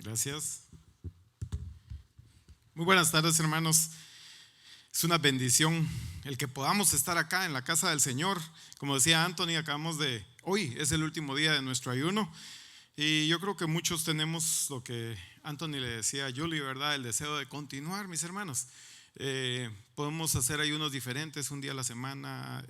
Gracias. Muy buenas tardes, hermanos. Es una bendición el que podamos estar acá en la casa del Señor. Como decía Anthony, hoy es el último día de nuestro ayuno. Y yo creo que muchos tenemos lo que Anthony le decía a Julie, ¿verdad? El deseo de continuar, mis hermanos. Podemos hacer ayunos diferentes, un día a la semana.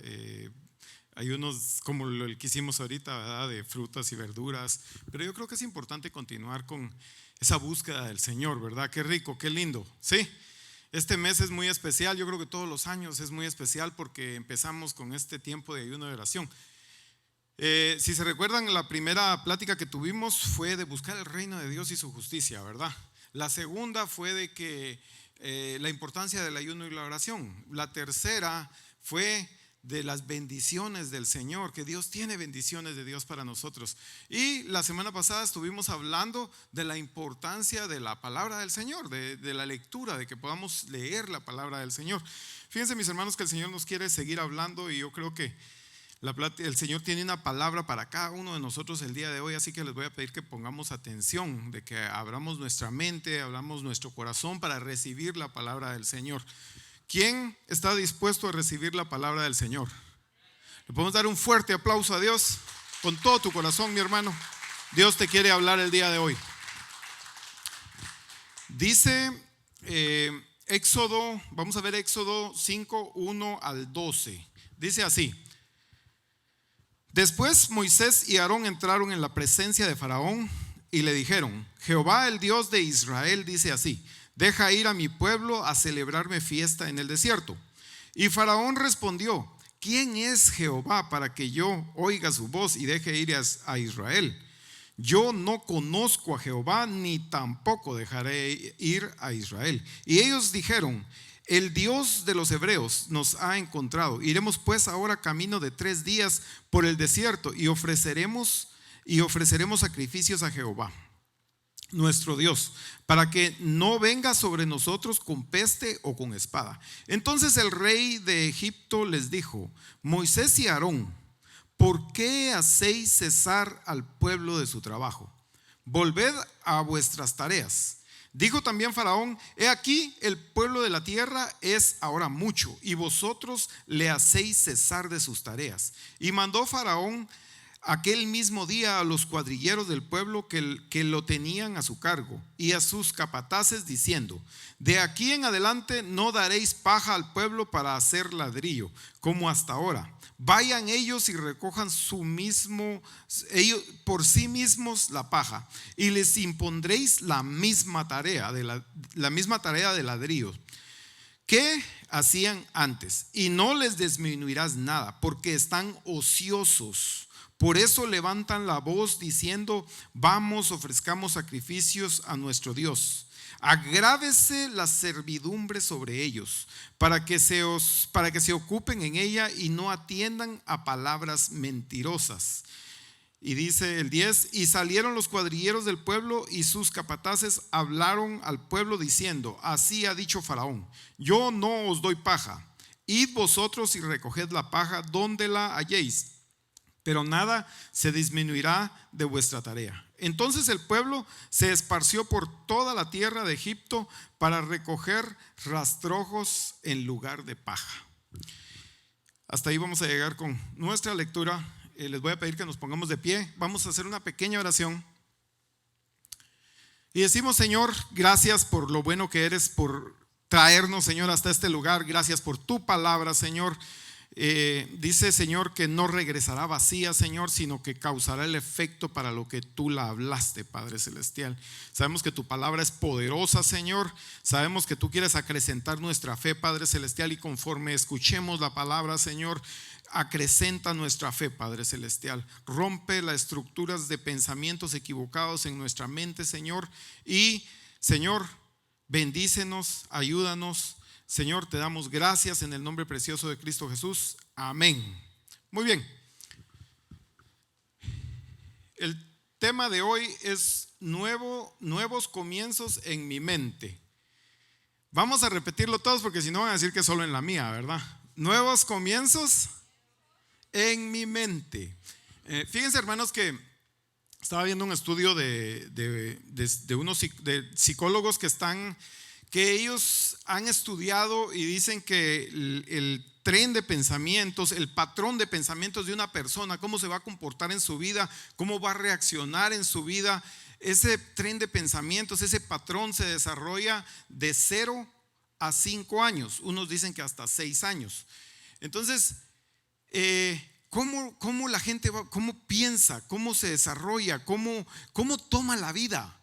Ayunos como el que hicimos ahorita, ¿verdad? De frutas y verduras. Pero yo creo que es importante continuar con esa búsqueda del Señor, ¿verdad? Qué rico, qué lindo. Sí, este mes es muy especial. Yo creo que todos los años es muy especial porque empezamos con este tiempo de ayuno de oración. Si se recuerdan, la primera plática que tuvimos fue de buscar el reino de Dios y su justicia, ¿verdad? La segunda fue de que la importancia del ayuno y la oración. La tercera fue de las bendiciones del Señor, que Dios tiene bendiciones de Dios para nosotros. Y la semana pasada estuvimos hablando de la importancia de la palabra del Señor, de la lectura, de que podamos leer la palabra del Señor. Fíjense, mis hermanos, que el Señor nos quiere seguir hablando y yo creo que el Señor tiene una palabra para cada uno de nosotros el día de hoy, así que les voy a pedir que pongamos atención, de que abramos nuestra mente, abramos nuestro corazón para recibir la palabra del Señor. ¿Quién está dispuesto a recibir la palabra del Señor? Le podemos dar un fuerte aplauso a Dios con todo tu corazón, mi hermano. Dios te quiere hablar el día de hoy. Dice Éxodo, vamos a ver Éxodo 5, 1 al 12. Dice así: Después Moisés y Aarón entraron en la presencia de Faraón y le dijeron: Jehová, el Dios de Israel, dice así: deja ir a mi pueblo a celebrarme fiesta en el desierto. Y Faraón respondió: ¿quién es Jehová para que yo oiga su voz y deje ir a Israel? Yo no conozco a Jehová, ni tampoco dejaré ir a Israel. Y ellos dijeron: el Dios de los hebreos nos ha encontrado. Iremos pues ahora camino de 3 días por el desierto y ofreceremos sacrificios a Jehová nuestro Dios, para que no venga sobre nosotros con peste o con espada. Entonces el rey de Egipto les dijo: Moisés y Aarón, ¿por qué hacéis cesar al pueblo de su trabajo? Volved a vuestras tareas. Dijo también Faraón: he aquí, el pueblo de la tierra es ahora mucho, y vosotros le hacéis cesar de sus tareas. Y mandó Faraón aquel mismo día a los cuadrilleros del pueblo que lo tenían a su cargo y a sus capataces, diciendo: de aquí en adelante no daréis paja al pueblo para hacer ladrillo, como hasta ahora. Vayan ellos y recojan ellos por sí mismos la paja, y les impondréis la misma tarea de ladrillo que hacían antes, y no les disminuirás nada, porque están ociosos. Por eso levantan la voz diciendo: vamos, ofrezcamos sacrificios a nuestro Dios. Agrávese la servidumbre sobre ellos, para que se ocupen en ella y no atiendan a palabras mentirosas. Y dice el 10: y salieron los cuadrilleros del pueblo y sus capataces hablaron al pueblo diciendo: así ha dicho Faraón: yo no os doy paja. Id vosotros y recoged la paja donde la halléis, pero nada se disminuirá de vuestra tarea. Entonces el pueblo se esparció por toda la tierra de Egipto para recoger rastrojos en lugar de paja. Hasta ahí vamos a llegar con nuestra lectura. Les voy a pedir que nos pongamos de pie. Vamos a hacer una pequeña oración. Y decimos: Señor, gracias por lo bueno que eres, por traernos, Señor, hasta este lugar. Gracias por tu palabra, Señor. Dice, Señor, que no regresará vacía, Señor, sino que causará el efecto para lo que tú la hablaste, Padre Celestial. Sabemos que tu palabra es poderosa, Señor. Sabemos que tú quieres acrecentar nuestra fe, Padre Celestial, y conforme escuchemos la palabra, Señor, acrecenta nuestra fe, Padre Celestial. Rompe las estructuras de pensamientos equivocados en nuestra mente, Señor. Y, Señor, bendícenos, ayúdanos. Señor, te damos gracias en el nombre precioso de Cristo Jesús. Amén. Muy bien. El tema de hoy es nuevos comienzos en mi mente. Vamos a repetirlo todos porque si no van a decir que es solo en la mía, ¿verdad? Nuevos comienzos en mi mente. Fíjense, hermanos, que Estaba viendo un estudio de unos de psicólogos que ellos han estudiado y dicen que el tren de pensamientos, el patrón de pensamientos de una persona, cómo se va a comportar en su vida, cómo va a reaccionar en su vida, ese tren de pensamientos, ese patrón se desarrolla de 0 a 5 años. Unos dicen que hasta 6 años. Entonces, ¿cómo la gente va, cómo piensa, cómo se desarrolla, cómo toma la vida?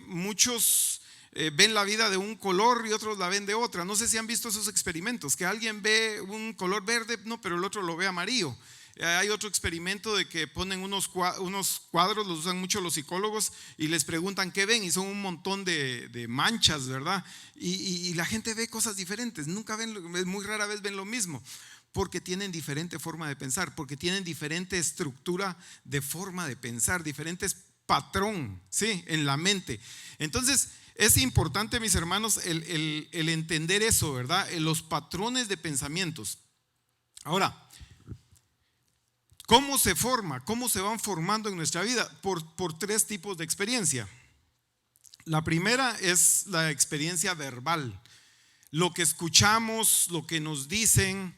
Muchos ven la vida de un color y otros la ven de otra. No sé si han visto esos experimentos, que alguien ve un color verde, no, pero el otro lo ve amarillo. Hay otro experimento de que ponen unos cuadros, los usan mucho los psicólogos, y les preguntan qué ven, y son un montón de manchas, ¿verdad? Y la gente ve cosas diferentes, nunca ven, muy rara vez ven lo mismo, porque tienen diferente forma de pensar, porque tienen diferente estructura de forma de pensar, diferentes patrón, ¿sí? En la mente. Entonces, es importante, mis hermanos, el entender eso, ¿verdad? Los patrones de pensamientos. Ahora, ¿cómo se forma? ¿Cómo se van formando en nuestra vida? Por 3 tipos de experiencia. La primera es la experiencia verbal. Lo que escuchamos, lo que nos dicen.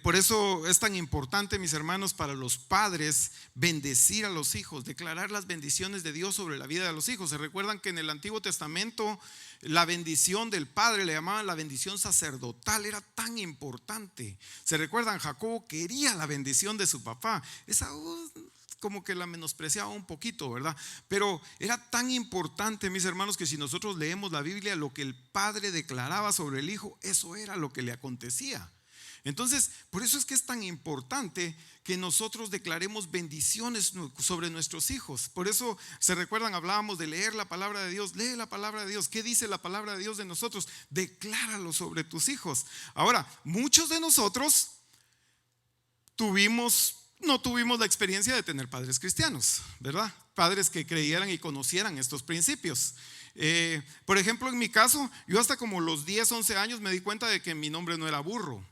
Por eso es tan importante, mis hermanos, para los padres bendecir a los hijos, declarar las bendiciones de Dios sobre la vida de los hijos. Se recuerdan que en el Antiguo Testamento la bendición del padre le llamaban la bendición sacerdotal, era tan importante. Se recuerdan, Jacobo quería la bendición de su papá. Esaú como que la menospreciaba un poquito, ¿verdad? Pero era tan importante, mis hermanos, que si nosotros leemos la Biblia, lo que el padre declaraba sobre el hijo, eso era lo que le acontecía. Entonces, por eso es que es tan importante que nosotros declaremos bendiciones sobre nuestros hijos. Por eso, se recuerdan, hablábamos de leer la palabra de Dios. Lee la palabra de Dios. ¿Qué dice la palabra de Dios de nosotros? Decláralo sobre tus hijos. Ahora, muchos de nosotros no tuvimos la experiencia de tener padres cristianos, ¿verdad? Padres que creyeran y conocieran estos principios. Por ejemplo, en mi caso, yo hasta como los 10, 11 años me di cuenta de que mi nombre no era burro,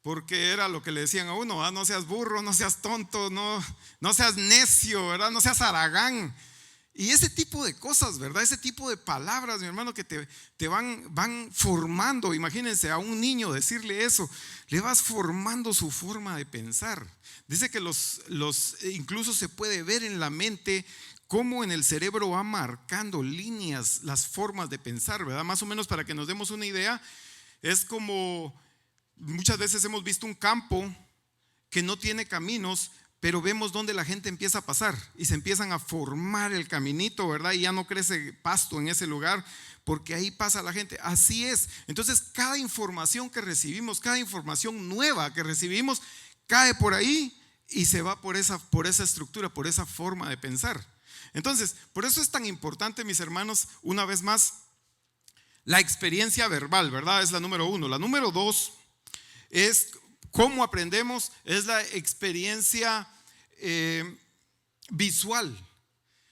porque era lo que le decían a uno, no seas burro, no seas tonto, no seas necio, ¿verdad? No seas haragán. Y ese tipo de cosas, ¿verdad? Ese tipo de palabras, mi hermano, que te van formando. Imagínense a un niño decirle eso, le vas formando su forma de pensar. Dice que incluso se puede ver en la mente cómo en el cerebro va marcando líneas las formas de pensar, ¿verdad? Más o menos, para que nos demos una idea, es como muchas veces hemos visto un campo que no tiene caminos, pero vemos dónde la gente empieza a pasar y se empiezan a formar el caminito, ¿verdad? Y ya no crece pasto en ese lugar porque ahí pasa la gente. Así es. Entonces, cada información que recibimos, cada información nueva que recibimos, cae por ahí y se va por esa estructura, por esa forma de pensar. Entonces, por eso es tan importante, mis hermanos, una vez más, la experiencia verbal, ¿verdad? Es la número 1. La número 2 es cómo aprendemos, es la experiencia visual.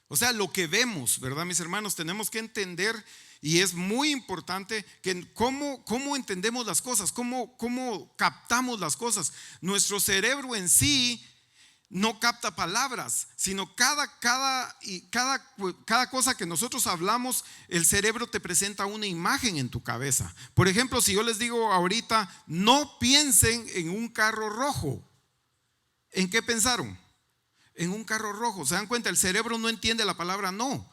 O sea, lo que vemos, ¿verdad, mis hermanos? Tenemos que entender, y es muy importante, que cómo entendemos las cosas, cómo captamos las cosas. Nuestro cerebro en sí no capta palabras, sino cada cosa que nosotros hablamos, el cerebro te presenta una imagen en tu cabeza. Por ejemplo, si yo les digo ahorita, no piensen en un carro rojo, ¿en qué pensaron? En un carro rojo. ¿Se dan cuenta? El cerebro no entiende la palabra no,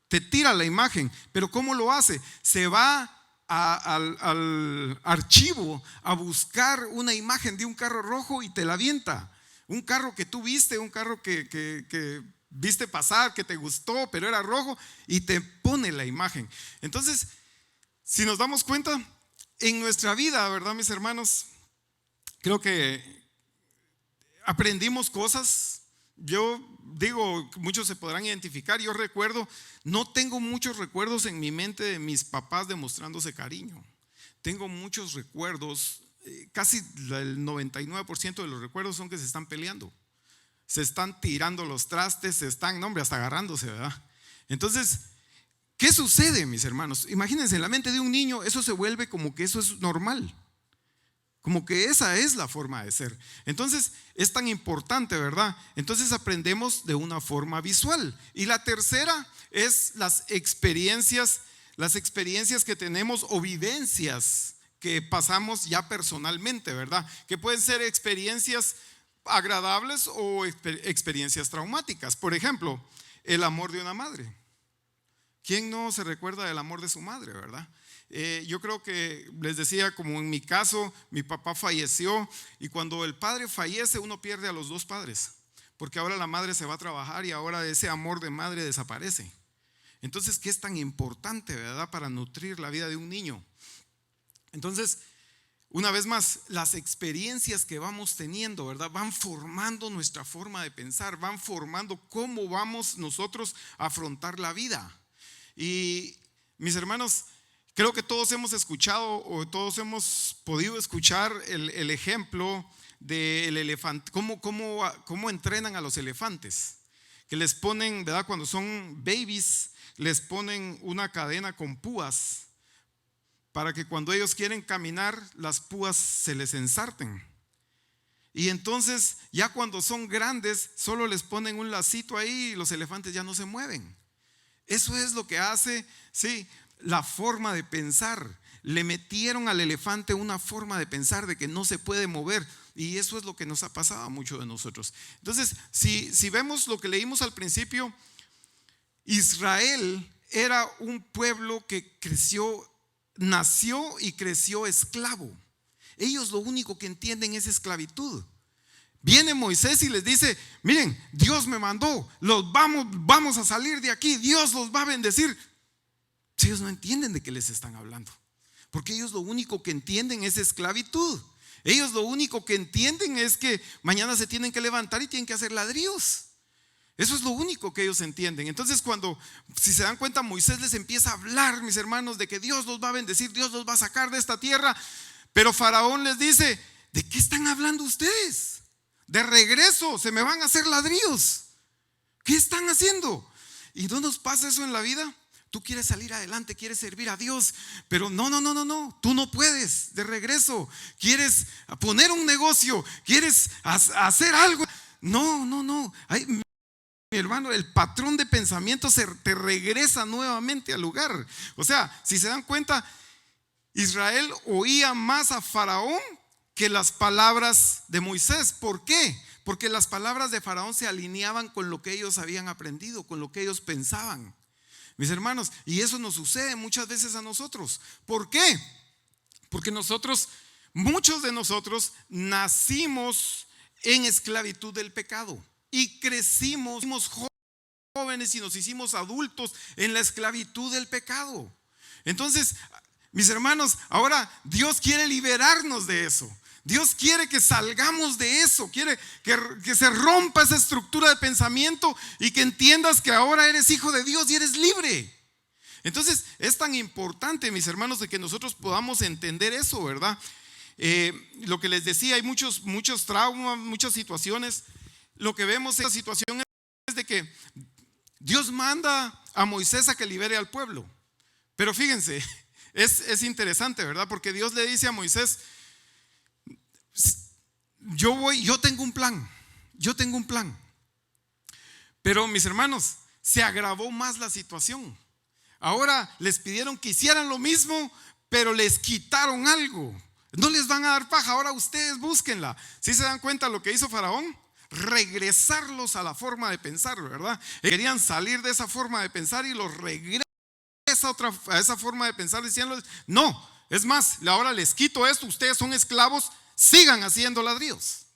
te tira la imagen. Pero ¿cómo lo hace? Se va al archivo a buscar una imagen de un carro rojo y te la avienta. Un carro que tú viste, un carro que viste pasar, que te gustó, pero era rojo, y te pone la imagen. Entonces, si nos damos cuenta, en nuestra vida, ¿verdad, mis hermanos? Creo que aprendimos cosas. Yo digo, muchos se podrán identificar. Yo recuerdo, no tengo muchos recuerdos en mi mente de mis papás demostrándose cariño. Tengo muchos recuerdos. Casi el 99% de los recuerdos son que se están peleando, se están tirando los trastes, se están, no, hombre, hasta agarrándose, ¿verdad? Entonces, ¿qué sucede, mis hermanos? Imagínense, en la mente de un niño eso se vuelve como que eso es normal, Como que esa es la forma de ser. Entonces es tan importante, ¿verdad? Entonces aprendemos de una forma visual. Y la tercera es las experiencias que tenemos o vivencias que pasamos ya personalmente, ¿verdad? Que pueden ser experiencias agradables o experiencias traumáticas. Por ejemplo, el amor de una madre. ¿Quién no se recuerda del amor de su madre, verdad? Yo creo que les decía, como en mi caso, mi papá falleció, y cuando el padre fallece uno pierde a los dos padres, porque ahora la madre se va a trabajar y ahora ese amor de madre desaparece. Entonces, ¿qué es tan importante, verdad, para nutrir la vida de un niño? Entonces, una vez más, las experiencias que vamos teniendo, ¿verdad?, van formando nuestra forma de pensar, van formando cómo vamos nosotros a afrontar la vida. Y mis hermanos, creo que todos hemos escuchado o todos hemos podido escuchar el ejemplo del elefante, cómo entrenan a los elefantes, que les ponen, ¿verdad?, cuando son babies, les ponen una cadena con púas para que cuando ellos quieren caminar, las púas se les ensarten. Y entonces ya cuando son grandes, solo les ponen un lacito ahí y los elefantes ya no se mueven. Eso es lo que hace, sí, la forma de pensar. Le metieron al elefante una forma de pensar de que no se puede mover, y eso es lo que nos ha pasado a muchos de nosotros. Entonces, si vemos lo que leímos al principio, Israel era un pueblo que nació y creció esclavo. Ellos lo único que entienden es esclavitud. Viene Moisés y les dice: miren, Dios me mandó, vamos a salir de aquí, Dios los va a bendecir. Si ellos no entienden de qué les están hablando, porque ellos lo único que entienden es esclavitud. Ellos lo único que entienden es que mañana se tienen que levantar y tienen que hacer ladrillos. Eso es lo único que ellos entienden. Entonces si se dan cuenta, Moisés les empieza a hablar, mis hermanos, de que Dios los va a bendecir, Dios los va a sacar de esta tierra. Pero Faraón les dice: ¿de qué están hablando ustedes? De regreso, se me van a hacer ladrillos. ¿Qué están haciendo? ¿Y no nos pasa eso en la vida? Tú quieres salir adelante, quieres servir a Dios, pero no, tú no puedes. De regreso, quieres poner un negocio, quieres hacer algo. No. Mi hermano, el patrón de pensamiento te regresa nuevamente al lugar. O sea, si se dan cuenta, Israel oía más a Faraón que las palabras de Moisés. ¿Por qué? Porque las palabras de Faraón se alineaban con lo que ellos habían aprendido, con lo que ellos pensaban. Mis hermanos, y eso nos sucede muchas veces a nosotros. ¿Por qué? Porque muchos de nosotros nacimos en esclavitud del pecado y crecimos jóvenes y nos hicimos adultos en la esclavitud del pecado. Entonces, mis hermanos, ahora Dios quiere liberarnos de eso. Dios quiere que salgamos de eso, quiere que se rompa esa estructura de pensamiento y que entiendas que ahora eres hijo de Dios y eres libre. Entonces es tan importante, mis hermanos, de que nosotros podamos entender eso, ¿verdad? Lo que les decía, hay muchos traumas, muchas situaciones. Lo que vemos en esta situación es de que Dios manda a Moisés a que libere al pueblo. Pero fíjense, es interesante, ¿verdad? Porque Dios le dice a Moisés: yo tengo un plan. Pero mis hermanos, se agravó más la situación. Ahora les pidieron que hicieran lo mismo, pero les quitaron algo. No les van a dar paja, ahora ustedes búsquenla. ¿Sí se dan cuenta lo que hizo Faraón? Regresarlos a la forma de pensar, ¿verdad? Querían salir de esa forma de pensar y los regresa a esa forma de pensar, diciéndoles: no, es más, ahora les quito esto, ustedes son esclavos, sigan haciendo ladrillos.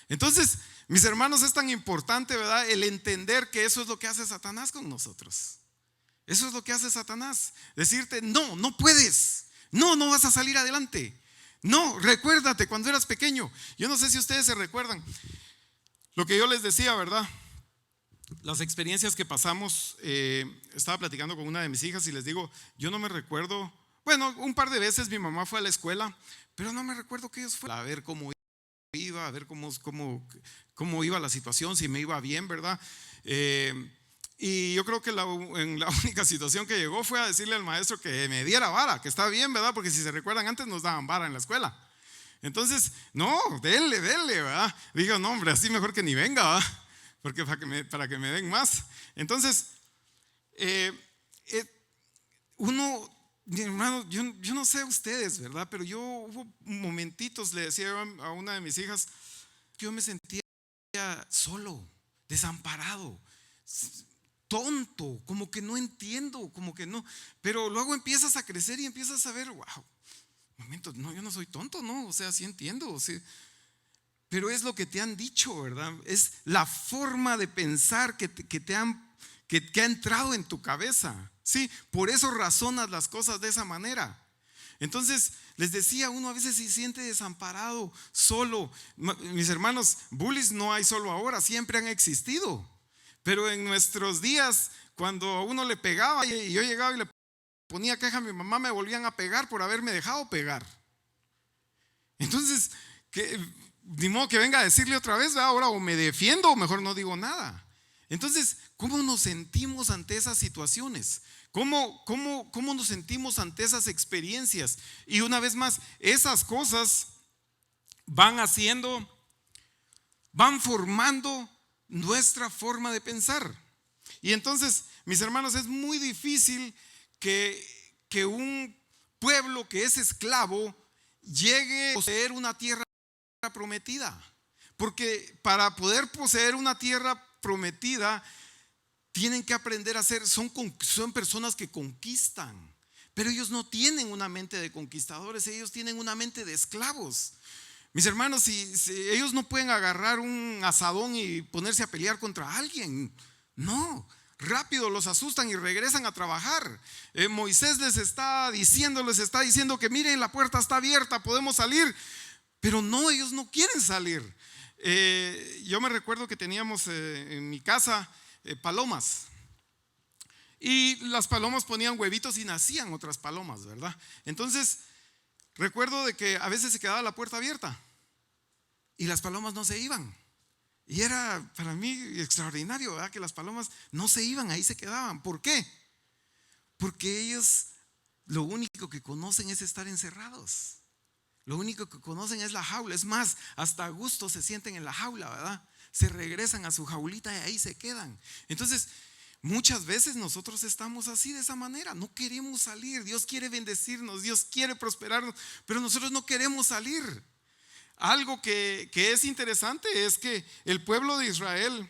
Entonces, mis hermanos, es tan importante, ¿verdad?, el entender que eso es lo que hace Satanás con nosotros. Eso es lo que hace Satanás, decirte: no puedes, no vas a salir adelante. No, recuérdate cuando eras pequeño. Yo no sé si ustedes se recuerdan lo que yo les decía, ¿verdad? Las experiencias que pasamos. Estaba platicando con una de mis hijas y les digo: yo no me recuerdo. Bueno, un par de veces mi mamá fue a la escuela, pero no me recuerdo que ellos fueron a ver cómo iba, a ver cómo iba la situación, si me iba bien, ¿verdad? Y yo creo que la única situación que llegó fue a decirle al maestro que me diera vara, que estaba bien, ¿verdad? Porque si se recuerdan, antes nos daban vara en la escuela. Entonces, no, dele, ¿verdad? Digo, no, hombre, así mejor que ni venga, ¿verdad? Porque para que me den más. Entonces, uno, mi hermano, yo no sé ustedes, ¿verdad? Pero yo hubo momentitos, le decía a una de mis hijas, que yo me sentía solo, desamparado, tonto, como que no entiendo, como que no. Pero luego empiezas a crecer y empiezas a ver, wow, momento, no, yo no soy tonto, no, o sea, sí entiendo, o sea, pero es lo que te han dicho, ¿verdad? Es la forma de pensar que ha entrado en tu cabeza, ¿sí? Por eso razonas las cosas de esa manera. Entonces, les decía, uno a veces se siente desamparado, solo. Mis hermanos, bullies no hay solo ahora, siempre han existido. Pero en nuestros días, cuando a uno le pegaba y yo llegaba y le ponía queja a mi mamá, me volvían a pegar por haberme dejado pegar. Entonces, ni modo que venga a decirle otra vez, ¿verdad? Ahora o me defiendo o mejor no digo nada. Entonces, ¿cómo nos sentimos ante esas situaciones? ¿Cómo nos sentimos ante esas experiencias? Y una vez más, esas cosas van formando nuestra forma de pensar. Y entonces, mis hermanos, es muy difícil que un pueblo que es esclavo llegue a poseer una tierra prometida. Porque para poder poseer una tierra prometida, tienen que aprender a son personas que conquistan. Pero ellos no tienen una mente de conquistadores, ellos tienen una mente de esclavos. Mis hermanos, si ellos no pueden agarrar un asadón y ponerse a pelear contra alguien, no, rápido los asustan y regresan a trabajar. Moisés les está diciendo que miren, la puerta está abierta, podemos salir, pero no, ellos no quieren salir. Yo me recuerdo que teníamos en mi casa palomas, y las palomas ponían huevitos y nacían otras palomas, ¿verdad? Entonces recuerdo de que a veces se quedaba la puerta abierta y las palomas no se iban. Y era para mí extraordinario, ¿verdad? Que las palomas no se iban, ahí se quedaban. ¿Por qué? Porque ellos lo único que conocen es estar encerrados. Lo único que conocen es la jaula. Es más, hasta a gusto se sienten en la jaula, ¿verdad? Se regresan a su jaulita y ahí se quedan. Entonces, muchas veces nosotros estamos así, de esa manera. No queremos salir. Dios quiere bendecirnos, Dios quiere prosperarnos, pero nosotros no queremos salir. Algo que es interesante es que el pueblo de Israel,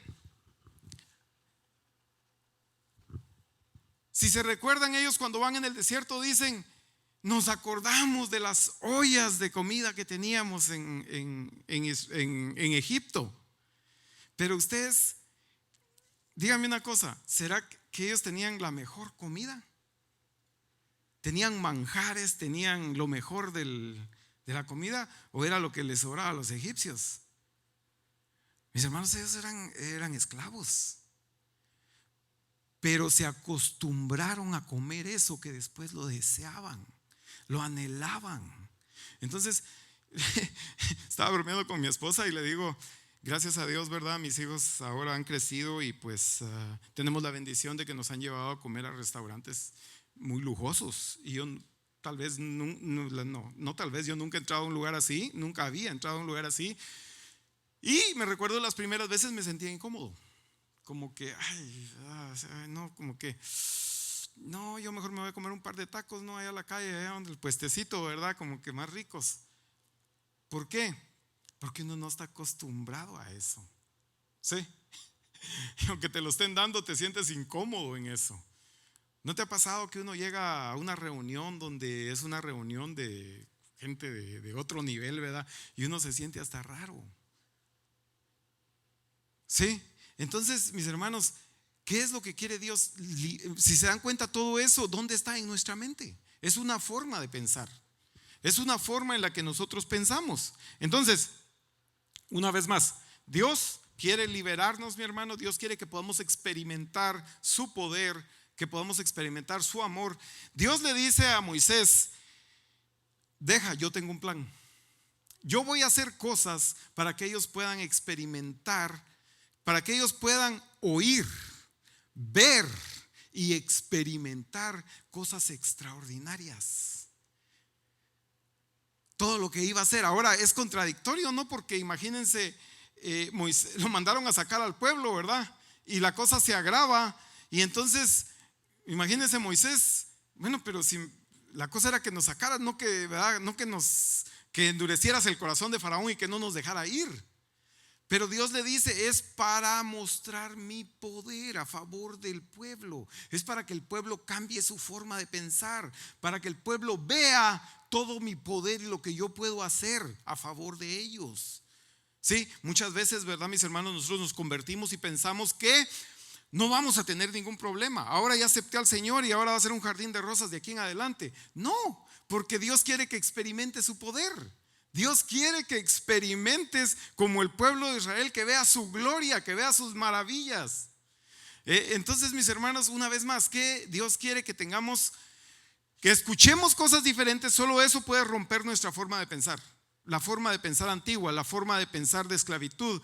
si se recuerdan, ellos cuando van en el desierto dicen: nos acordamos de las ollas de comida que teníamos en Egipto. Pero ustedes, díganme una cosa, ¿será que ellos tenían la mejor comida? ¿Tenían manjares, tenían lo mejor de la comida, o era lo que les sobraba a los egipcios? Mis hermanos, ellos eran esclavos, pero se acostumbraron a comer eso que después lo deseaban, lo anhelaban. Entonces estaba bromeando con mi esposa y le digo: gracias a Dios, ¿verdad? Mis hijos ahora han crecido y pues tenemos la bendición de que nos han llevado a comer a restaurantes muy lujosos. Y yo tal vez, no tal vez, yo nunca he entrado a un lugar así, nunca había entrado a un lugar así. Y me recuerdo las primeras veces me sentía incómodo, como que, no, como que, no, yo mejor me voy a comer un par de tacos, no, allá a la calle, allá donde el puestecito, ¿verdad? Como que más ricos. ¿Por qué? Porque uno no está acostumbrado a eso. Sí. Y aunque te lo estén dando, te sientes incómodo en eso. ¿No te ha pasado que uno llega a una reunión donde es una reunión de gente de otro nivel, ¿verdad? Y uno se siente hasta raro. Sí. Entonces, mis hermanos, ¿qué es lo que quiere Dios? Si se dan cuenta, todo eso, ¿dónde está? En nuestra mente. Es una forma de pensar. Es una forma en la que nosotros pensamos. Entonces, una vez más, Dios quiere liberarnos, mi hermano. Dios quiere que podamos experimentar su poder, que podamos experimentar su amor. Dios le dice a Moisés: yo tengo un plan. Yo voy a hacer cosas para que ellos puedan experimentar, para que ellos puedan oír, ver y experimentar cosas extraordinarias. todo lo que iba a hacer. Ahora es contradictorio, ¿no? Porque imagínense, Moisés, lo mandaron a sacar al pueblo, ¿verdad? Y la cosa se agrava. Y entonces, imagínense Moisés, bueno, pero si la cosa era que nos sacaras, no que, ¿verdad? No que endurecieras el corazón de Faraón y que no nos dejara ir. Pero Dios le dice, es para mostrar mi poder a favor del pueblo. Es para que el pueblo cambie su forma de pensar, para que el pueblo vea todo mi poder y lo que yo puedo hacer a favor de ellos. Sí, muchas veces, ¿verdad, mis hermanos? Nosotros nos convertimos y pensamos que no vamos a tener ningún problema. Ahora ya acepté al Señor y ahora va a ser un jardín de rosas de aquí en adelante. No, porque Dios quiere que experimente su poder. Dios quiere que experimentes como el pueblo de Israel, que vea su gloria, que vea sus maravillas. Entonces, mis hermanos, una vez más, que Dios quiere que tengamos, que escuchemos cosas diferentes. Solo eso puede romper nuestra forma de pensar, la forma de pensar antigua, la forma de pensar de esclavitud.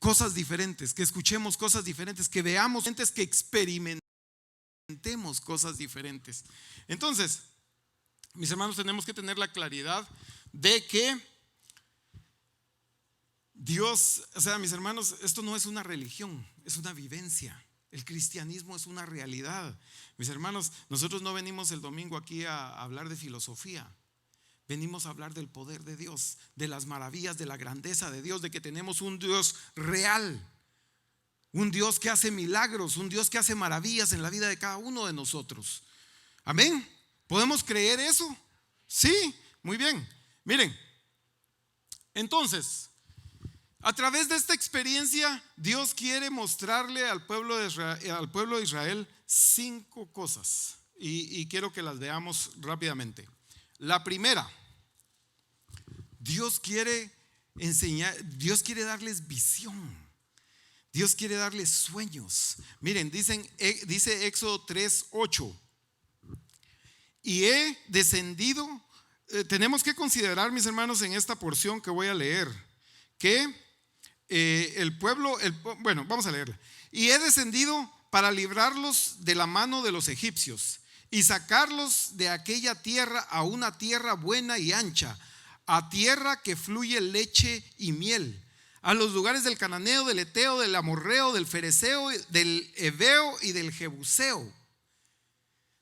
Cosas diferentes, que escuchemos cosas diferentes, que veamos, que experimentemos cosas diferentes. Entonces, mis hermanos, tenemos que tener la claridad de que Dios, o sea, mis hermanos, esto no es una religión, es una vivencia. El cristianismo es una realidad. Mis hermanos, nosotros no venimos el domingo aquí a hablar de filosofía. Venimos a hablar del poder de Dios, de las maravillas, de la grandeza de Dios, de que tenemos un Dios real, un Dios que hace milagros, un Dios que hace maravillas en la vida de cada uno de nosotros. Amén. ¿Podemos creer eso? Sí, muy bien. Miren, entonces, a través de esta experiencia, Dios quiere mostrarle al pueblo de Israel 5 cosas. Y quiero que las veamos rápidamente. La primera, Dios quiere enseñar, Dios quiere darles visión. Dios quiere darles sueños. Miren, dice Éxodo 3:8. Y he descendido. Tenemos que considerar, mis hermanos, en esta porción que voy a leer, que el pueblo, bueno, vamos a leerla. Y he descendido para librarlos de la mano de los egipcios y sacarlos de aquella tierra a una tierra buena y ancha, a tierra que fluye leche y miel, a los lugares del cananeo, del eteo, del amorreo, del fereceo, del heveo y del jebuseo.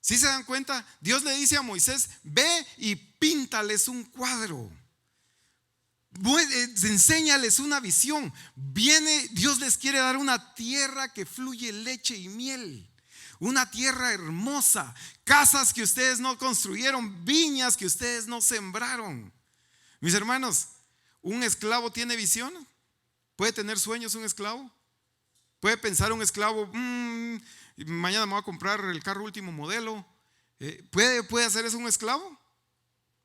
¿Sí se dan cuenta? Dios le dice a Moisés, ve y píntales un cuadro, enséñales una visión. Dios les quiere dar una tierra que fluye leche y miel, una tierra hermosa, casas que ustedes no construyeron, viñas que ustedes no sembraron. Mis hermanos, ¿un esclavo tiene visión? ¿Puede tener sueños un esclavo? ¿Puede pensar un esclavo, mañana me voy a comprar el carro último modelo? ¿Puede hacer eso un esclavo?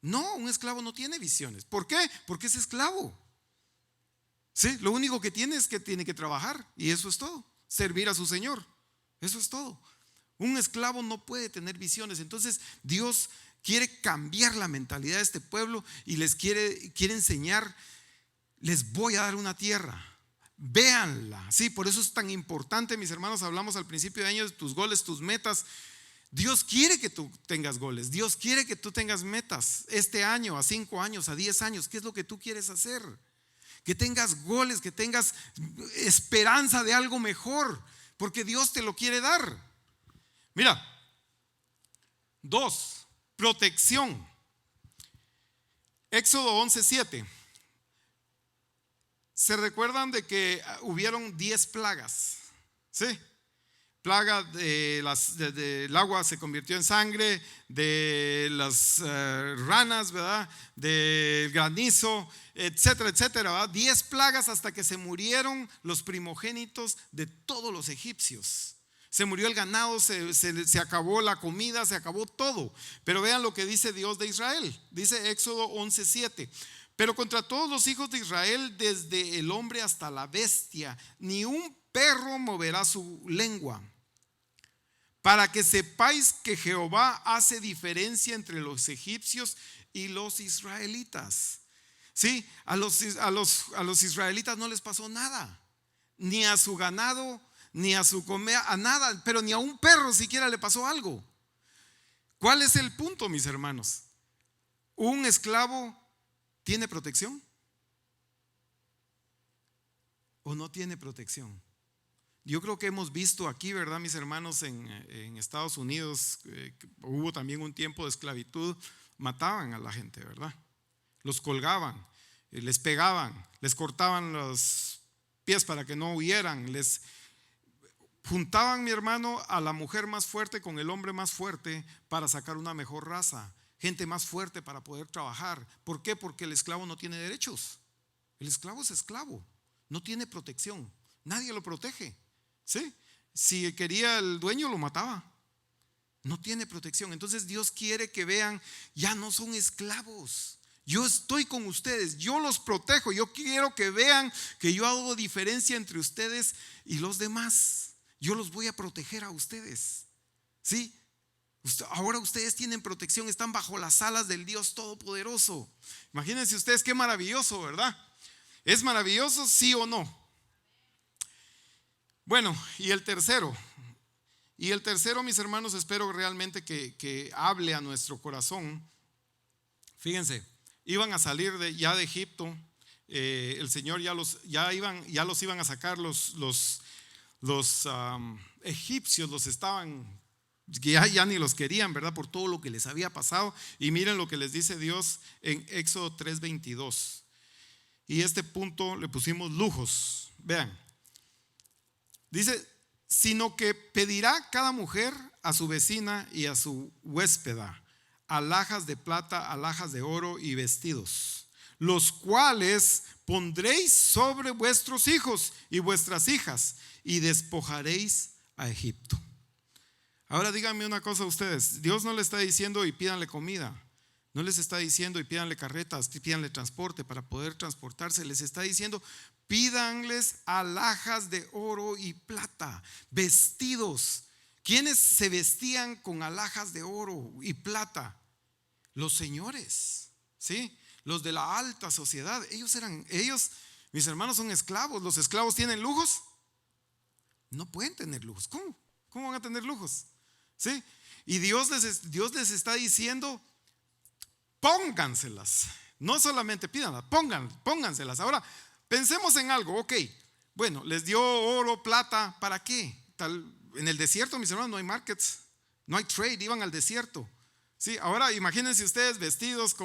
No, un esclavo no tiene visiones. ¿Por qué? Porque es esclavo. Sí, lo único que tiene es que tiene que trabajar, y eso es todo. Servir a su Señor, eso es todo. Un esclavo no puede tener visiones. Entonces Dios quiere cambiar la mentalidad de este pueblo y les quiere enseñar, les voy a dar una tierra. Véanla. Sí, por eso es tan importante, mis hermanos. Hablamos al principio de año de tus goles, tus metas. Dios quiere que tú tengas goles. Dios quiere que tú tengas metas este año, a 5 años, a 10 años. ¿Qué es lo que tú quieres hacer? Que tengas goles, que tengas esperanza de algo mejor, porque Dios te lo quiere dar. Mira, 2, protección. Éxodo 11:7. ¿Se recuerdan de que hubieron 10 plagas? ¿Sí? Plaga del agua se convirtió en sangre, de las ranas, ¿verdad? Del granizo, etcétera, etcétera, ¿verdad? 10 plagas hasta que se murieron los primogénitos de todos los egipcios. Se murió el ganado, se acabó la comida, se acabó todo. Pero vean lo que dice Dios de Israel. Dice Éxodo 11:7. Pero contra todos los hijos de Israel, desde el hombre hasta la bestia, ni un perro moverá su lengua, para que sepáis que Jehová hace diferencia entre los egipcios y los israelitas. Sí, a los israelitas no les pasó nada, ni a su ganado, ni a su comida, a nada, pero ni a un perro siquiera le pasó algo. ¿Cuál es el punto, mis hermanos? ¿Un esclavo tiene protección o no tiene protección? Yo creo que hemos visto aquí, ¿verdad, mis hermanos, en Estados Unidos, hubo también un tiempo de esclavitud, mataban a la gente, ¿verdad? Los colgaban, les pegaban, les cortaban los pies para que no huyeran, les juntaban, mi hermano, a la mujer más fuerte con el hombre más fuerte para sacar una mejor raza, gente más fuerte para poder trabajar. ¿Por qué? Porque el esclavo no tiene derechos. El esclavo es esclavo, no tiene protección, nadie lo protege. ¿Sí? Si quería el dueño lo mataba. No tiene protección. Entonces Dios quiere que vean, ya no son esclavos. Yo estoy con ustedes, yo los protejo. Yo quiero que vean que yo hago diferencia entre ustedes y los demás. Yo los voy a proteger a ustedes. ¿Sí? Ahora ustedes tienen protección, están bajo las alas del Dios Todopoderoso. Imagínense ustedes qué maravilloso, ¿verdad? ¿Es maravilloso, sí o no? Bueno, y el tercero, mis hermanos, espero realmente que hable a nuestro corazón. Fíjense, iban a salir ya de Egipto, el Señor ya los iban a sacar los egipcios, los estaban, ya ni los querían, ¿verdad? Por todo lo que les había pasado. Y miren lo que les dice Dios en Éxodo 3:22. Y este punto le pusimos lujos. Vean. Dice, sino que pedirá cada mujer a su vecina y a su huéspeda alhajas de plata, alhajas de oro y vestidos, los cuales pondréis sobre vuestros hijos y vuestras hijas y despojaréis a Egipto. Ahora díganme una cosa ustedes, Dios no le está diciendo y pídanle comida, no les está diciendo y pídanle carretas, pídanle transporte para poder transportarse, les está diciendo pídanles alhajas de oro y plata, vestidos. ¿Quiénes se vestían con alhajas de oro y plata? Los señores, ¿sí? Los de la alta sociedad. Ellos, mis hermanos, son esclavos. ¿Los esclavos tienen lujos? No pueden tener lujos. ¿Cómo van a tener lujos? ¿Sí? Y Dios les está diciendo, pónganselas. No solamente pídanlas, pónganselas. Ahora, pensemos en algo, ok, bueno, les dio oro, plata, ¿para qué? En el desierto, mis hermanos, no hay markets, no hay trade, iban al desierto. Sí, ahora imagínense ustedes vestidos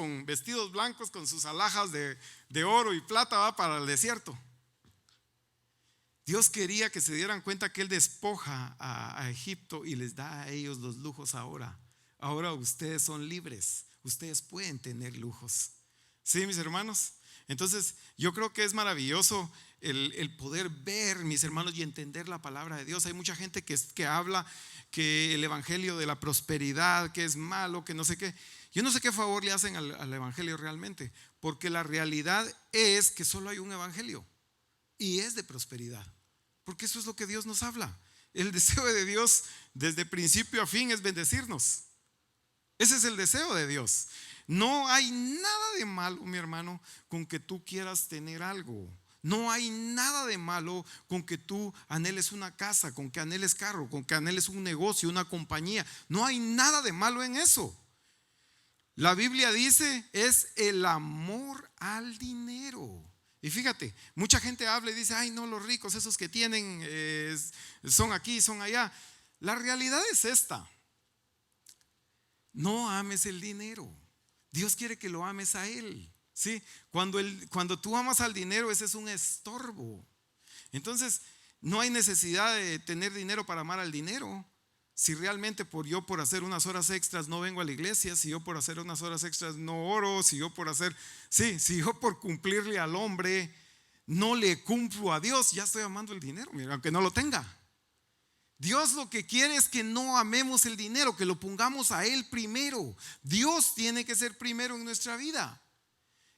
blancos con sus alhajas de oro y plata, va para el desierto. Dios quería que se dieran cuenta que Él despoja a Egipto y les da a ellos los lujos ahora. Ahora ustedes son libres, ustedes pueden tener lujos. ¿Sí, mis hermanos? Entonces yo creo que es maravilloso el poder ver, mis hermanos, y entender la palabra de Dios. Hay mucha gente que habla que el evangelio de la prosperidad, que es malo, que no sé qué. Yo no sé qué favor le hacen al evangelio realmente, porque la realidad es que solo hay un evangelio y es de prosperidad, porque eso es lo que Dios nos habla. El deseo de Dios desde principio a fin es bendecirnos. Ese es el deseo de Dios. No hay nada de malo, mi hermano, con que tú quieras tener algo. No hay nada de malo con que tú anheles una casa, con que anheles carro, con que anheles un negocio, una compañía. No hay nada de malo en eso. La Biblia dice es el amor al dinero. Y fíjate, mucha gente habla y dice, ay no, los ricos, esos que tienen son aquí, son allá. La realidad es esta: no ames el dinero. Dios quiere que lo ames a Él. ¿Sí? Cuando tú amas al dinero, ese es un estorbo. Entonces no hay necesidad de tener dinero para amar al dinero. Si realmente por hacer unas horas extras no vengo a la iglesia, si yo por hacer unas horas extras no oro, si yo por cumplirle al hombre no le cumplo a Dios, ya estoy amando el dinero, mira, aunque no lo tenga. Dios lo que quiere es que no amemos el dinero, que lo pongamos a Él primero. Dios tiene que ser primero en nuestra vida.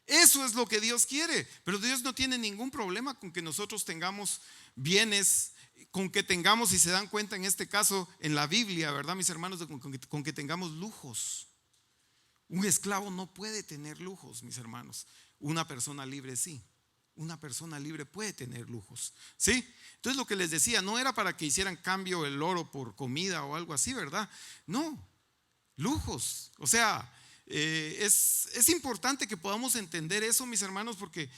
Eso es lo que Dios quiere. Pero Dios no tiene ningún problema con que nosotros tengamos bienes, con que tengamos, si se dan cuenta en este caso en la Biblia, ¿verdad, mis hermanos? Con que tengamos lujos. Un esclavo no puede tener lujos, mis hermanos. Una persona libre sí. Una persona libre puede tener lujos, ¿sí? Entonces lo que les decía, no era para que hicieran cambio el oro por comida o algo así, ¿verdad? No, lujos. O sea, Es importante que podamos entender eso, mis hermanos, porque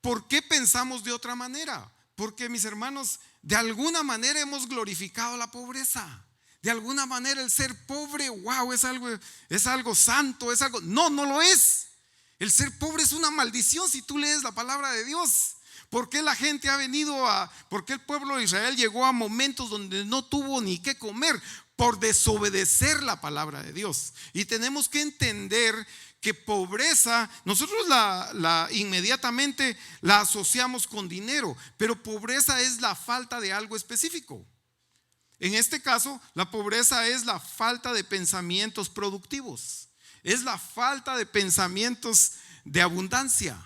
¿por qué pensamos de otra manera? Porque, mis hermanos, de alguna manera hemos glorificado la pobreza. De alguna manera el ser pobre, wow, es algo santo, es algo. No, no lo es. El ser pobre es una maldición si tú lees la palabra de Dios. ¿Por qué la gente por qué el pueblo de Israel llegó a momentos donde no tuvo ni qué comer? Por desobedecer la palabra de Dios. Y tenemos que entender que pobreza, nosotros inmediatamente la asociamos con dinero, pero pobreza es la falta de algo específico. En este caso, la pobreza es la falta de pensamientos productivos, es la falta de pensamientos de abundancia.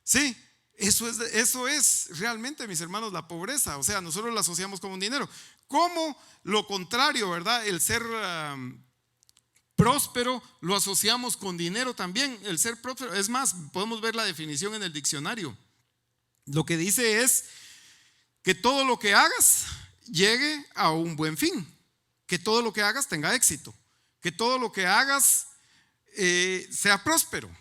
Sí, eso es realmente, mis hermanos, la pobreza. O sea, nosotros la asociamos con un dinero. Como lo contrario, ¿verdad? El ser próspero lo asociamos con dinero también. El ser próspero, es más, podemos ver la definición en el diccionario. Lo que dice es que todo lo que hagas llegue a un buen fin, que todo lo que hagas tenga éxito, que todo lo que hagas sea próspero.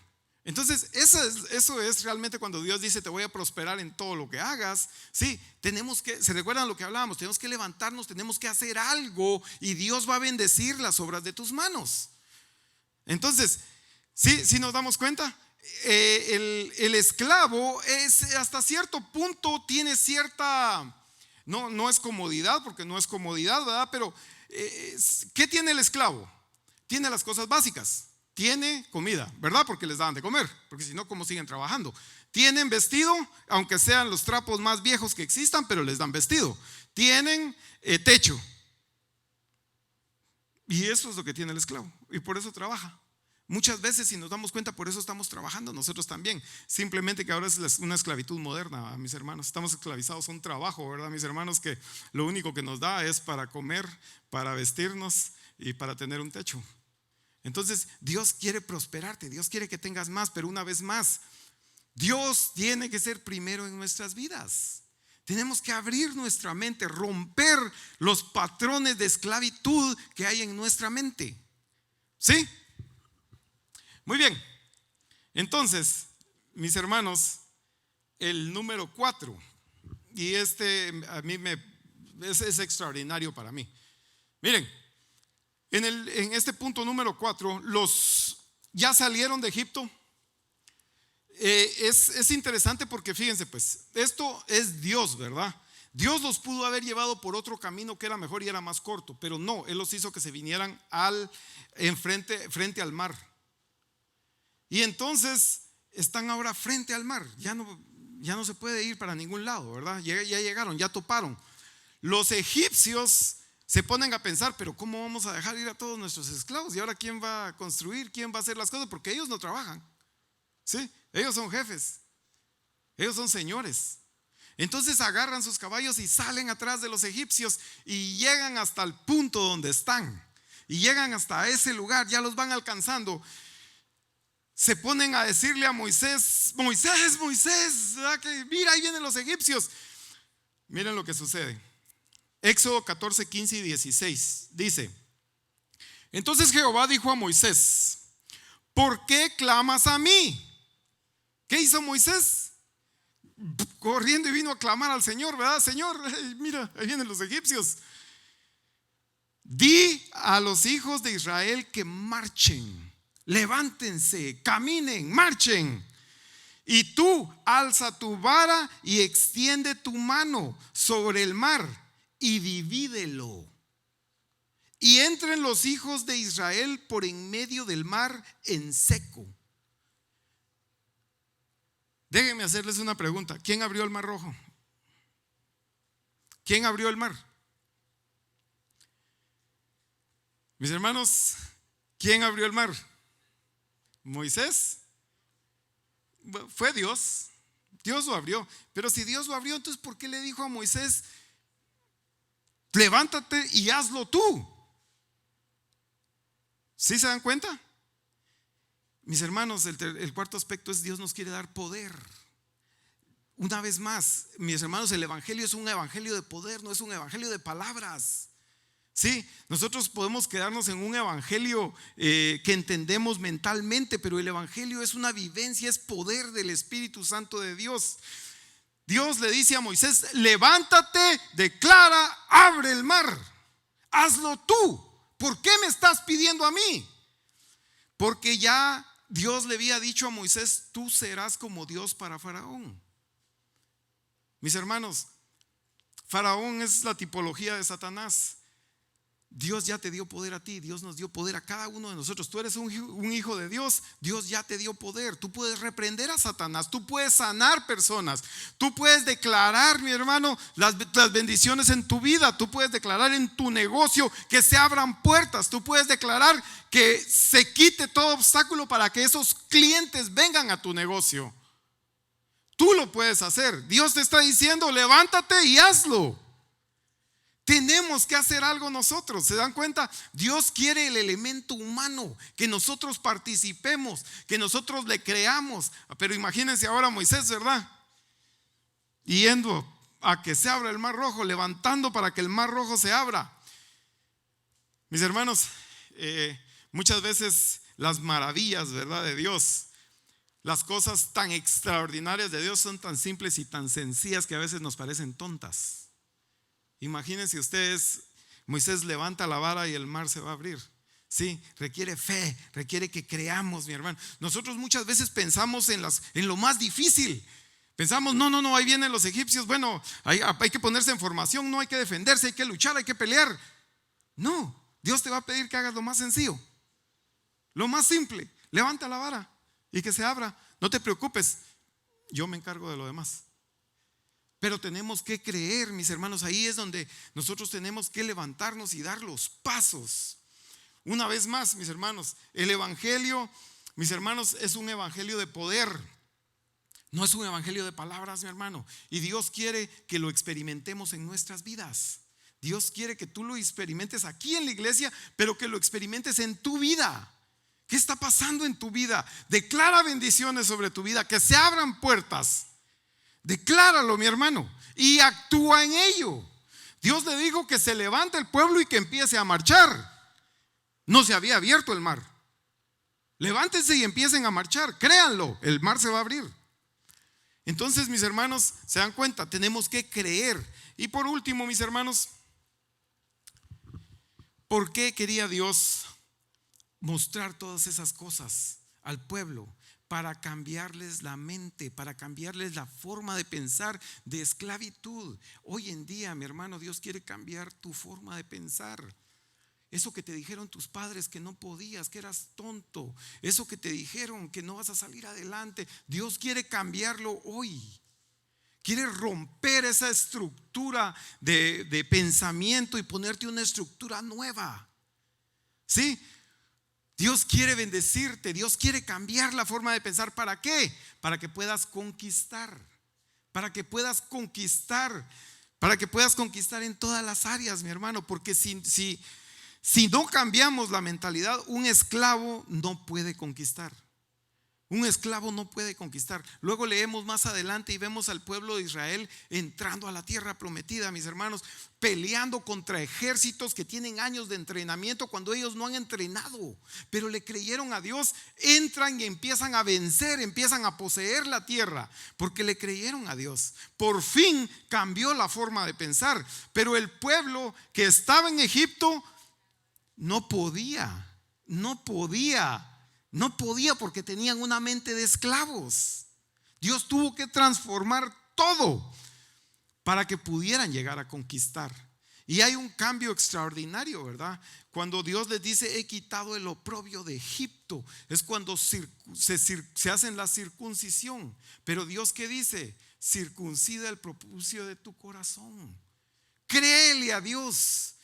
Entonces eso es realmente cuando Dios dice te voy a prosperar en todo lo que hagas. Sí, ¿se recuerdan lo que hablábamos? Tenemos que levantarnos, tenemos que hacer algo y Dios va a bendecir las obras de tus manos. Entonces, sí nos damos cuenta. El esclavo hasta cierto punto tiene cierta, no es comodidad, porque no es comodidad, ¿verdad? Pero ¿qué tiene el esclavo? Tiene las cosas básicas. Tiene comida, ¿verdad? Porque les daban de comer, porque si no, ¿cómo siguen trabajando? Tienen vestido, aunque sean los trapos más viejos que existan, pero les dan vestido. Tienen techo. Y eso es lo que tiene el esclavo, y por eso trabaja. Muchas veces, si nos damos cuenta, por eso estamos trabajando nosotros también. Simplemente que ahora es una esclavitud moderna, mis hermanos. Estamos esclavizados a un trabajo, ¿verdad, mis hermanos? Que lo único que nos da es para comer, para vestirnos y para tener un techo. Entonces, Dios quiere prosperarte, Dios quiere que tengas más, pero una vez más, Dios tiene que ser primero en nuestras vidas. Tenemos que abrir nuestra mente, romper los patrones de esclavitud que hay en nuestra mente. ¿Sí? Muy bien. Entonces, mis hermanos, el número 4, y a mí es extraordinario para mí. Miren, en este punto número 4, ya salieron de Egipto. Es interesante porque fíjense, pues, esto es Dios, ¿verdad? Dios los pudo haber llevado por otro camino que era mejor y era más corto, pero no, Él los hizo que se vinieran frente al mar. Y entonces están ahora frente al mar, ya no se puede ir para ningún lado, ¿verdad? Ya llegaron, ya toparon. Los egipcios se ponen a pensar, pero ¿cómo vamos a dejar ir a todos nuestros esclavos? ¿Y ahora quién va a construir? ¿Quién va a hacer las cosas? Porque ellos no trabajan. ¿Sí? Ellos son jefes. Ellos son señores. Entonces agarran sus caballos y salen atrás de los egipcios y llegan hasta el punto donde están. Y llegan hasta ese lugar, ya los van alcanzando. Se ponen a decirle a Moisés, Moisés, ¿verdad? Que mira, ahí vienen los egipcios. Miren lo que sucede. Éxodo 14, 15 y 16 dice: entonces Jehová dijo a Moisés: ¿por qué clamas a mí? ¿Qué hizo Moisés? Corriendo y vino a clamar al Señor, ¿verdad? Señor, mira, ahí vienen los egipcios. Di a los hijos de Israel que marchen, levántense, caminen, marchen. Y tú alza tu vara y extiende tu mano sobre el mar y divídelo. Y entren los hijos de Israel por en medio del mar en seco. Déjenme hacerles una pregunta. ¿Quién abrió el mar rojo? ¿Quién abrió el mar? Mis hermanos, ¿quién abrió el mar? ¿Moisés? Fue Dios. Dios lo abrió. Pero si Dios lo abrió, entonces ¿por qué le dijo a Moisés: levántate y hazlo tú? ¿Sí se dan cuenta? Mis hermanos, el cuarto aspecto es: Dios nos quiere dar poder. Una vez más, mis hermanos, el evangelio es un evangelio de poder, no es un evangelio de palabras. Sí, nosotros podemos quedarnos en un evangelio que entendemos mentalmente, pero el evangelio es una vivencia, es poder del Espíritu Santo de Dios. Dios le dice a Moisés: levántate, declara, abre el mar. Hazlo tú. ¿Por qué me estás pidiendo a mí? Porque ya Dios le había dicho a Moisés: tú serás como Dios para Faraón. Mis hermanos, Faraón es la tipología de Satanás. Dios ya te dio poder a ti, Dios nos dio poder a cada uno de nosotros. Tú eres un hijo de Dios, Dios ya te dio poder. Tú puedes reprender a Satanás, tú puedes sanar personas, tú puedes declarar, mi hermano, las bendiciones en tu vida. Tú puedes declarar en tu negocio que se abran puertas. Tú puedes declarar que se quite todo obstáculo para que esos clientes vengan a tu negocio. Tú lo puedes hacer. Dios te está diciendo: levántate y hazlo. Tenemos que hacer algo nosotros. ¿Se dan cuenta? Dios quiere el elemento humano, que nosotros participemos, que nosotros le creamos. Pero imagínense ahora Moisés, ¿verdad? Yendo a que se abra el mar rojo, levantando para que el mar rojo se abra. Mis hermanos, muchas veces las maravillas, ¿verdad?, de Dios, las cosas tan extraordinarias de Dios son tan simples y tan sencillas que a veces nos parecen tontas. Imagínense ustedes, Moisés levanta la vara y el mar se va a abrir. Sí, requiere fe, requiere que creamos, mi hermano. Nosotros muchas veces pensamos en lo más difícil. Pensamos: no, ahí vienen los egipcios. Bueno, hay que ponerse en formación, no hay que defenderse, hay que luchar, hay que pelear. No, Dios te va a pedir que hagas lo más sencillo, lo más simple. Levanta la vara y que se abra. No te preocupes, yo me encargo de lo demás. Pero tenemos que creer, mis hermanos. Ahí es donde nosotros tenemos que levantarnos y dar los pasos. Una vez más, mis hermanos, el evangelio, mis hermanos, es un evangelio de poder. No es un evangelio de palabras, mi hermano. Y Dios quiere que lo experimentemos en nuestras vidas. Dios quiere que tú lo experimentes aquí en la iglesia, pero que lo experimentes en tu vida. ¿Qué está pasando en tu vida? Declara bendiciones sobre tu vida, que se abran puertas. Decláralo, mi hermano, y actúa en ello. Dios le dijo que se levante el pueblo y que empiece a marchar. No se había abierto el mar. Levántense y empiecen a marchar. Créanlo, el mar se va a abrir. Entonces, mis hermanos, se dan cuenta, tenemos que creer. Y por último, mis hermanos, ¿por qué quería Dios mostrar todas esas cosas al pueblo? Para cambiarles la mente, para cambiarles la forma de pensar de esclavitud. Hoy en día, mi hermano, Dios quiere cambiar tu forma de pensar. Eso que te dijeron tus padres que no podías, que eras tonto, eso que te dijeron que no vas a salir adelante, Dios quiere cambiarlo hoy. Quiere romper esa estructura de pensamiento y ponerte una estructura nueva. ¿Sí? Dios quiere bendecirte, Dios quiere cambiar la forma de pensar. ¿Para qué? Para que puedas conquistar, para que puedas conquistar en todas las áreas, mi hermano. Porque si no cambiamos la mentalidad, un esclavo no puede conquistar. Un esclavo no puede conquistar. Luego leemos más adelante y vemos al pueblo de Israel entrando a la tierra prometida, mis hermanos, peleando contra ejércitos que tienen años de entrenamiento cuando ellos no han entrenado, pero le creyeron a Dios. Entran y empiezan a vencer, empiezan a poseer la tierra porque le creyeron a Dios. Por fin cambió la forma de pensar, pero el pueblo que estaba en Egipto no podía porque tenían una mente de esclavos. Dios tuvo que transformar todo para que pudieran llegar a conquistar. Y hay un cambio extraordinario, ¿verdad? Cuando Dios les dice: he quitado el oprobio de Egipto, es cuando se hacen la circuncisión. Pero Dios, ¿qué dice? Circuncida el prepucio de tu corazón. Créele a Dios.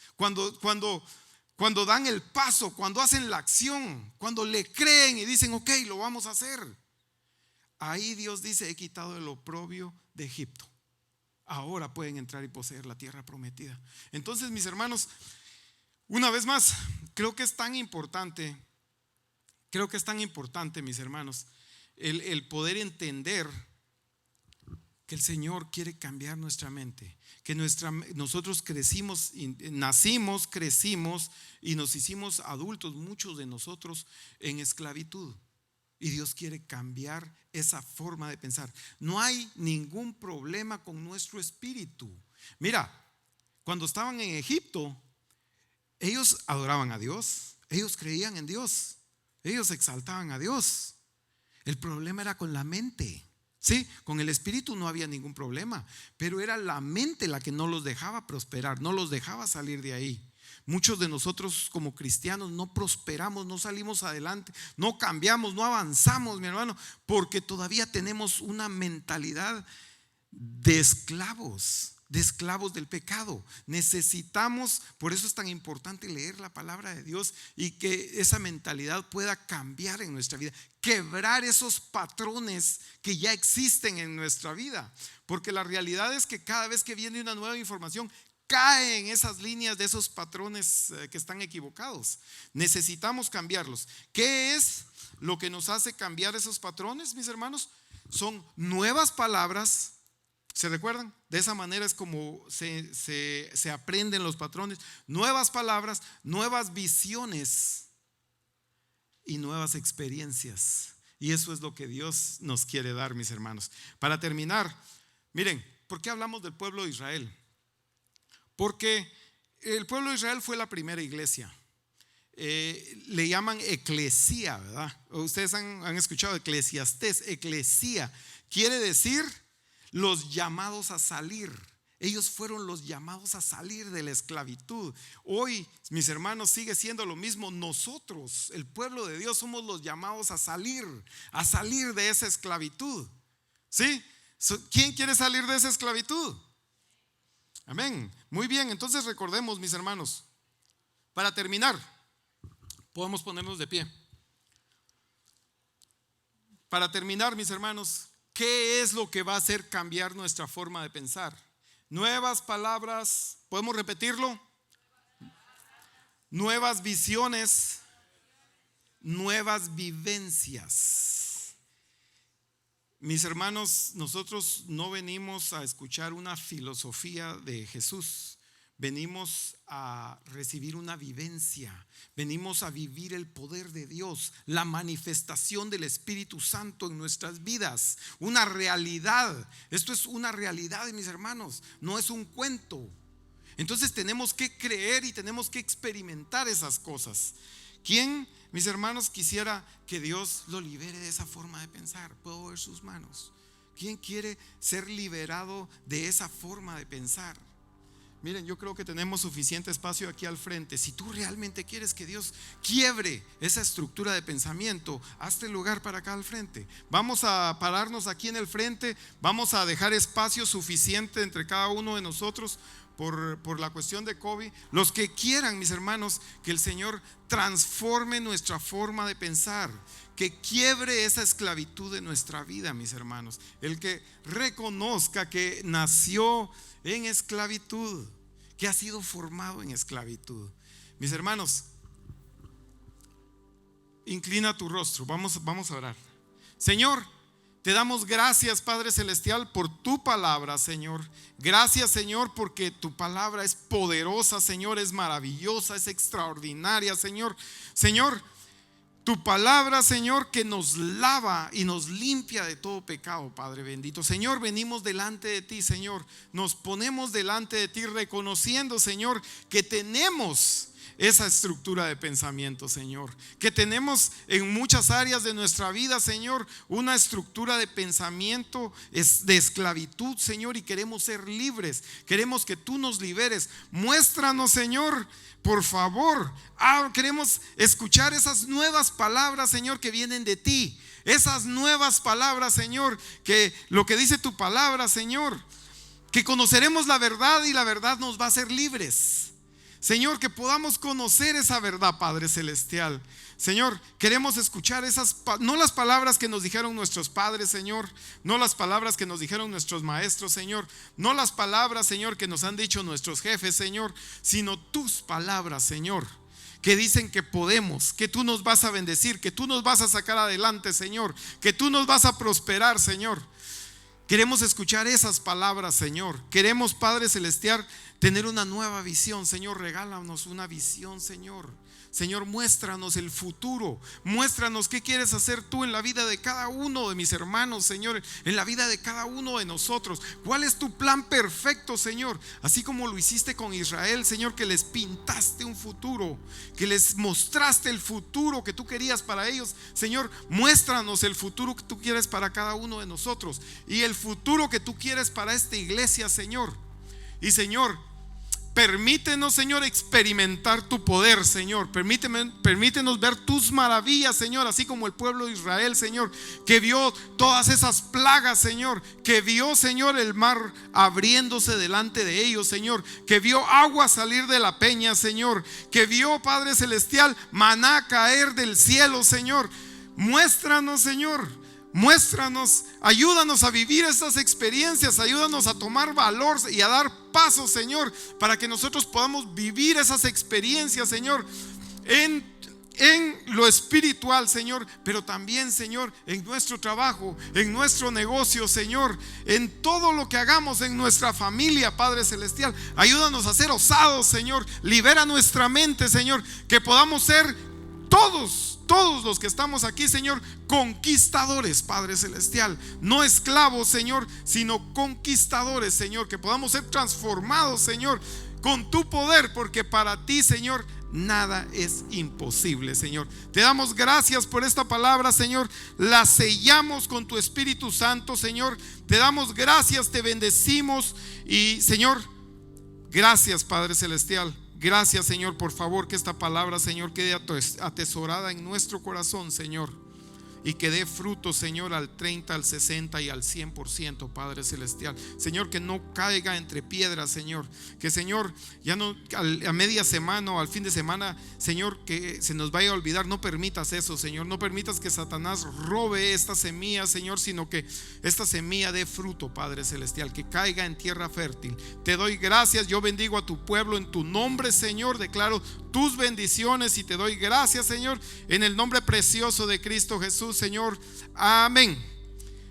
Cuando dan el paso, cuando hacen la acción, cuando le creen y dicen: ok, lo vamos a hacer. Ahí Dios dice: he quitado el oprobio de Egipto. Ahora pueden entrar y poseer la tierra prometida. Entonces, mis hermanos, una vez más, creo que es tan importante, mis hermanos, el poder entender que el Señor quiere cambiar nuestra mente, que nosotros nacimos, crecimos y nos hicimos adultos, muchos de nosotros en esclavitud. Y Dios quiere cambiar esa forma de pensar. No hay ningún problema con nuestro espíritu. Mira, cuando estaban en Egipto, ellos adoraban a Dios, ellos creían en Dios, ellos exaltaban a Dios. El problema era con la mente. Sí, con el espíritu no había ningún problema, pero era la mente la que no los dejaba prosperar, no los dejaba salir de ahí. Muchos de nosotros como cristianos no prosperamos, no salimos adelante, no cambiamos, no avanzamos, mi hermano, porque todavía tenemos una mentalidad de esclavos del pecado. Necesitamos, por eso es tan importante leer la palabra de Dios y que esa mentalidad pueda cambiar en nuestra vida, quebrar esos patrones que ya existen en nuestra vida, porque la realidad es que cada vez que viene una nueva información, cae en esas líneas de esos patrones que están equivocados. Necesitamos cambiarlos. ¿Qué es lo que nos hace cambiar esos patrones, mis hermanos? Son nuevas palabras. ¿Se recuerdan? De esa manera es como se aprenden los patrones. Nuevas palabras, nuevas visiones y nuevas experiencias. Y eso es lo que Dios nos quiere dar, mis hermanos. Para terminar, miren, ¿por qué hablamos del pueblo de Israel? Porque el pueblo de Israel fue la primera iglesia. Le llaman eclesía, ¿verdad? Ustedes han escuchado Eclesiastés. Eclesía quiere decir los llamados a salir. Ellos fueron los llamados a salir de la esclavitud. Hoy, mis hermanos, sigue siendo lo mismo. Nosotros, el pueblo de Dios, somos los llamados a salir de esa esclavitud. ¿Sí? ¿Quién quiere salir de esa esclavitud? Amén. Muy bien, entonces recordemos, mis hermanos, para terminar, podemos ponernos de pie. Para terminar, mis hermanos, ¿qué es lo que va a hacer cambiar nuestra forma de pensar? Nuevas palabras, ¿podemos repetirlo? Nuevas visiones, nuevas vivencias. Mis hermanos, nosotros no venimos a escuchar una filosofía de Jesús. Venimos a recibir una vivencia, venimos a vivir el poder de Dios, la manifestación del Espíritu Santo en nuestras vidas, una realidad. Esto es una realidad, mis hermanos, no es un cuento. Entonces tenemos que creer y tenemos que experimentar esas cosas. ¿Quién, mis hermanos, quisiera que Dios lo libere de esa forma de pensar? Puedo ver sus manos. ¿Quién quiere ser liberado de esa forma de pensar? Miren, yo creo que tenemos suficiente espacio aquí al frente. Si tú realmente quieres que Dios quiebre esa estructura de pensamiento, hazte lugar para acá al frente. Vamos a pararnos aquí en el frente. Vamos a dejar espacio suficiente entre cada uno de nosotros por la cuestión de COVID. Los que quieran, mis hermanos, que el Señor transforme nuestra forma de pensar, que quiebre esa esclavitud de nuestra vida, mis hermanos. El que reconozca que nació en esclavitud, que ha sido formado en esclavitud. Mis hermanos, inclina tu rostro, vamos a orar. Señor, te damos gracias, Padre Celestial, por tu palabra, Señor. Gracias, Señor, porque tu palabra es poderosa, Señor, es maravillosa, es extraordinaria, Señor. Señor, tu palabra, Señor, que nos lava y nos limpia de todo pecado, Padre bendito. Señor, venimos delante de ti, Señor. Nos ponemos delante de ti reconociendo, Señor, que tenemos esa estructura de pensamiento, Señor, que tenemos en muchas áreas de nuestra vida, Señor, una estructura de pensamiento de esclavitud, Señor, y queremos ser libres. Queremos que tú nos liberes. Muéstranos, Señor, por favor. Queremos escuchar esas nuevas palabras, Señor, que vienen de ti. Esas nuevas palabras, Señor, que lo que dice tu palabra, Señor, que conoceremos la verdad y la verdad nos va a hacer libres. Señor, que podamos conocer esa verdad, Padre Celestial. Señor, queremos escuchar no las palabras que nos dijeron nuestros padres, Señor, no las palabras que nos dijeron nuestros maestros, Señor, no las palabras, Señor, que nos han dicho nuestros jefes, Señor, sino tus palabras, Señor, que dicen que podemos, que tú nos vas a bendecir, que tú nos vas a sacar adelante, Señor, que tú nos vas a prosperar, Señor. Queremos escuchar esas palabras, Señor. Queremos, Padre Celestial, tener una nueva visión. Señor, regálanos una visión, Señor. Señor, muéstranos el futuro. Muéstranos qué quieres hacer tú en la vida de cada uno de mis hermanos, Señor, en la vida de cada uno de nosotros. ¿Cuál es tu plan perfecto, Señor? Así como lo hiciste con Israel, Señor, que les pintaste un futuro, que les mostraste el futuro que tú querías para ellos. Señor, muéstranos el futuro que tú quieres para cada uno de nosotros y el futuro que tú quieres para esta iglesia, Señor. Y Señor, permítenos, Señor, experimentar tu poder, Señor. Permítenos ver tus maravillas, Señor, así como el pueblo de Israel, Señor, que vio todas esas plagas, Señor, que vio, Señor, el mar abriéndose delante de ellos, Señor, que vio agua salir de la peña, Señor, que vio, Padre Celestial, maná caer del cielo, Señor. Muéstranos, Señor. Muéstranos, ayúdanos a vivir estas experiencias, ayúdanos a tomar valor y a dar pasos, Señor, para que nosotros podamos vivir esas experiencias, Señor, en lo espiritual, Señor, pero también, Señor, en nuestro trabajo, en nuestro negocio, Señor, en todo lo que hagamos en nuestra familia, Padre Celestial. Ayúdanos a ser osados, Señor. Libera nuestra mente, Señor, que podamos ser todos los que estamos aquí, Señor, conquistadores, Padre Celestial, no esclavos, Señor, sino conquistadores, Señor, que podamos ser transformados, Señor, con tu poder, porque para ti, Señor, nada es imposible, Señor. Te damos gracias por esta palabra, Señor. La sellamos con tu Espíritu Santo, Señor. Te damos gracias, te bendecimos y, Señor, gracias, Padre Celestial. Gracias, Señor, por favor, que esta palabra, Señor, quede atesorada en nuestro corazón, Señor, y que dé fruto, Señor, al 30, al 60 y al 100%, Padre Celestial. Señor, que no caiga entre piedras, Señor. Que, Señor, ya no a media semana o al fin de semana, Señor, que se nos vaya a olvidar. No permitas eso, Señor. No permitas que Satanás robe esta semilla, Señor, sino que esta semilla dé fruto, Padre Celestial, que caiga en tierra fértil. Te doy gracias. Yo bendigo a tu pueblo en tu nombre, Señor. Declaro tus bendiciones y te doy gracias, Señor, en el nombre precioso de Cristo Jesús, Señor. Amén.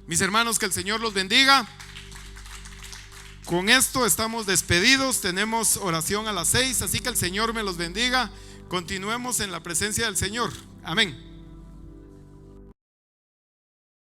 Mis hermanos, que el Señor los bendiga. Con esto estamos despedidos. Tenemos oración a las 6, así que el Señor me los bendiga. Continuemos en la presencia del Señor. Amén.